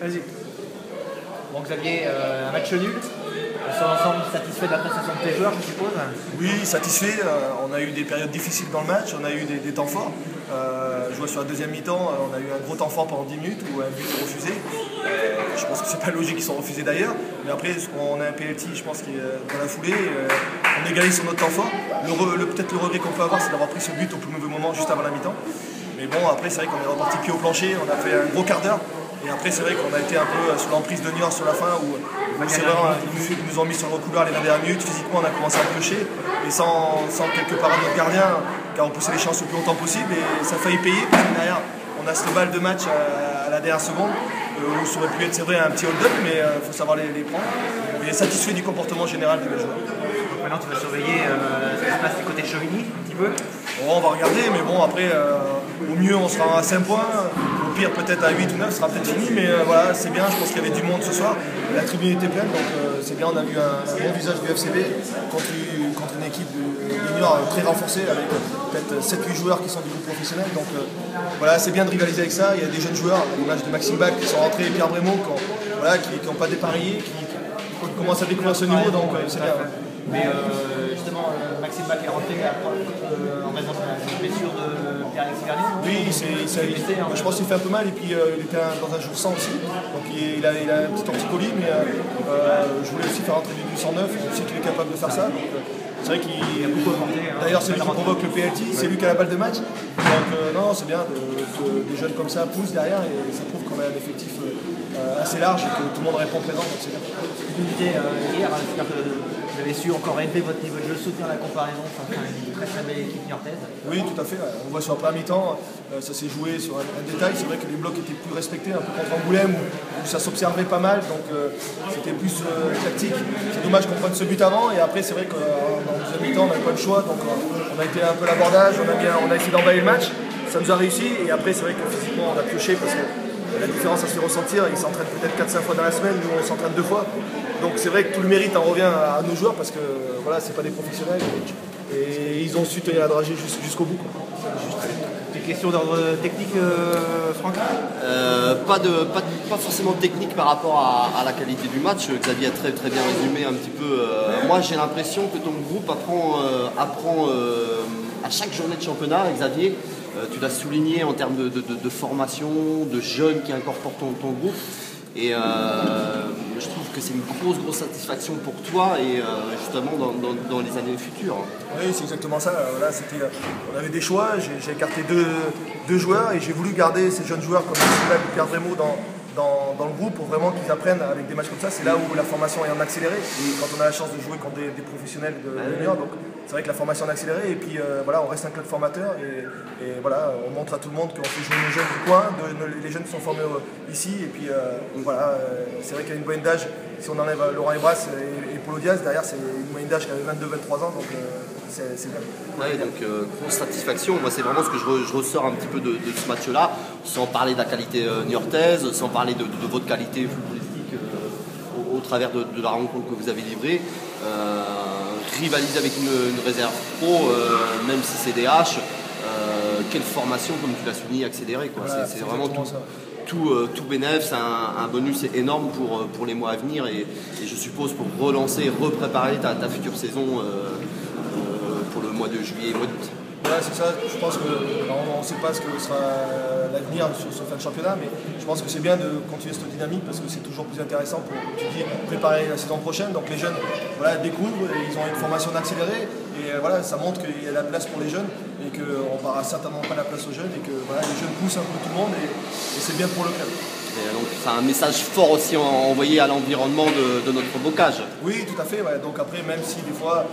Vas-y. Bon Xavier, un match nul. Sur l'ensemble, satisfait de la prestation de tes joueurs, je suppose? Oui, satisfait. On a eu des périodes difficiles dans le match, on a eu des temps forts. Je vois sur la deuxième mi-temps, on a eu un gros temps fort pendant 10 minutes où un but est refusé. Je pense que c'est pas logique qu'ils sont refusés d'ailleurs. Mais après, on a un penalty, je pense, qui est dans la foulée. On égalise sur notre temps fort. Peut-être le regret qu'on peut avoir, c'est d'avoir pris ce but au plus mauvais moment, juste avant la mi-temps. Mais bon, après, c'est vrai qu'on est reparti pied au plancher, on a fait un gros quart d'heure. Et après, c'est vrai qu'on a été un peu sous l'emprise de Niort sur la fin où c'est vrai, ils nous ont mis sur le recouloir les 20 dernières minutes. Physiquement, on a commencé à piocher et sans quelque part notre gardien qui a repoussé les chances le plus longtemps possible. Et ça a failli payer parce que derrière, on a ce balle de match à la dernière seconde où ça aurait pu être, c'est vrai, un petit hold-up, mais il faut savoir les prendre. Et satisfait du comportement général des joueurs. Maintenant, tu vas surveiller ce qui se passe du côté de Chauvigny, un petit peu. Bon, on va regarder, mais bon, après, au mieux, on sera à 5 points. Au pire, peut-être à 8 ou 9, ce sera peut-être fini. Mais voilà, c'est bien. Je pense qu'il y avait du monde ce soir. La tribune était pleine, donc c'est bien. On a vu un bon visage du FCB contre une équipe de Niort très renforcée, avec peut-être 7-8 joueurs qui sont du groupe professionnel. Donc voilà, c'est bien de rivaliser avec ça. Il y a des jeunes joueurs, à l'image de Maxime Bach, qui sont rentrés, et Pierre Brémaud, qui n'ont pas dépareillé, qui commencent à découvrir ce niveau. Donc c'est bien. Mais justement, Maxime Bach est rentré en raison de la blessure de Pierre-Alexis Vernier. Oui, je pense qu'il fait un peu mal et puis il était dans un jour sans aussi. Donc il a un petit torticolis, mais je voulais aussi faire rentrer du 109. Je sais qu'il est capable de faire ça. C'est vrai qu'il a beaucoup apporté. D'ailleurs, c'est lui qui provoque le penalty, c'est lui qui a la balle de match. Donc non, c'est bien que des jeunes comme ça poussent derrière et ça prouve qu'on a un effectif assez large et que tout le monde répond présent. Donc c'est bien. Tu nous disais hier, j'espère que vous avez su encore élever votre niveau de jeu, soutenir la comparaison face à une très très belle équipe niortaise. Oui, tout à fait. On voit sur la première mi-temps, ça s'est joué sur un détail. C'est vrai que les blocs étaient plus respectés, un peu contre Angoulême où ça s'observait pas mal, donc c'était plus tactique. C'est dommage qu'on prenne ce but avant et après c'est vrai qu'en deuxième mi-temps on n'avait pas le choix, donc on a été un peu l'abordage, on a essayé d'emballer le match, ça nous a réussi et après c'est vrai que physiquement on a pioché parce que la différence ça se fait ressentir. Ils s'entraînent peut-être 4-5 fois dans la semaine, nous on s'entraîne 2 fois. Donc c'est vrai que tout le mérite en revient à nos joueurs parce que voilà, c'est pas des professionnels et ils ont su tenir la dragée jusqu'au bout. Des questions d'ordre technique, Franck? Pas forcément technique par rapport à la qualité du match. Xavier a très bien résumé un petit peu. Moi j'ai l'impression que ton groupe apprend à chaque journée de championnat. Xavier, tu l'as souligné en termes de formation, de jeunes qui incorporent ton groupe. Et je trouve que c'est une grosse satisfaction pour toi et justement dans les années futures. Oui, c'est exactement ça. Voilà, on avait des choix, j'ai écarté deux joueurs et j'ai voulu garder ces jeunes joueurs comme Pierre Brémaud dans le groupe pour vraiment qu'ils apprennent avec des matchs comme ça. C'est là où la formation est en accéléré. Quand on a la chance de jouer contre des professionnels de Niort, donc c'est vrai que la formation est en accéléré et puis voilà, on reste un club formateur et voilà, on montre à tout le monde qu'on fait jouer nos jeunes du coin. Les jeunes sont formés ici et puis voilà, c'est vrai qu'il y a une moyenne d'âge. Si on enlève Laurent Ebras et Paulo Diaz, derrière c'est une moyenne d'âge qui avait 22-23 ans, donc c'est bien. Ouais, donc grosse satisfaction. Moi c'est vraiment ce que je ressors un petit peu de ce match-là, sans parler de la qualité niortaise, sans parler de votre qualité footballistique au travers de la rencontre que vous avez livrée. Rivaliser avec une réserve pro, même si c'est des H, quelle formation, comme tu l'as souligné, accélérée. Voilà, c'est vraiment tout bénéf, c'est un bonus énorme pour les mois à venir et je suppose pour relancer et repréparer ta future saison pour le mois de juillet et mois d'août. Voilà, c'est ça. Je pense qu'on ne sait pas ce que sera l'avenir sur ce fin de championnat, mais je pense que c'est bien de continuer cette dynamique parce que c'est toujours plus intéressant pour, tu dis, préparer la saison prochaine. Donc les jeunes voilà, découvrent, et ils ont une formation accélérée et voilà, ça montre qu'il y a la place pour les jeunes et qu'on ne parlera certainement pas la place aux jeunes et que voilà, les jeunes poussent un peu tout le monde et c'est bien pour le club. Et donc c'est un message fort aussi envoyé à l'environnement de notre bocage. Oui, tout à fait. Ouais. Donc après, même si des fois,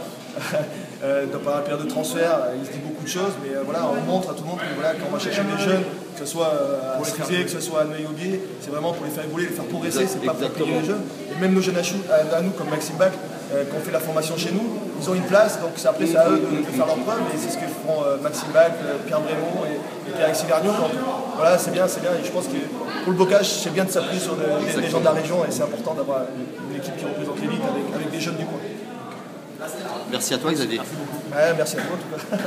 dans la période de transfert, il se dit beaucoup de choses, mais voilà, on montre à tout le monde que voilà, quand on va chercher des jeunes, que ce soit à Strizé, que ce soit à Neuilly, c'est vraiment pour les faire évoluer, les faire progresser, c'est pas pour payer les jeunes. Et même nos jeunes à nous, comme Maxime Bach, qui ont fait la formation chez nous, ils ont une place, donc après c'est à eux de faire leur preuve, et c'est ce que feront Maxime Bach, Pierre Brémaud et Pierre-Alexis Vernier. Donc voilà, c'est bien, et je pense que pour le bocage, c'est bien de s'appuyer sur des gens de la région, et c'est important d'avoir une équipe qui représente l'élite avec des jeunes du coin. Merci à toi Xavier. Ouais, merci à toi en tout cas.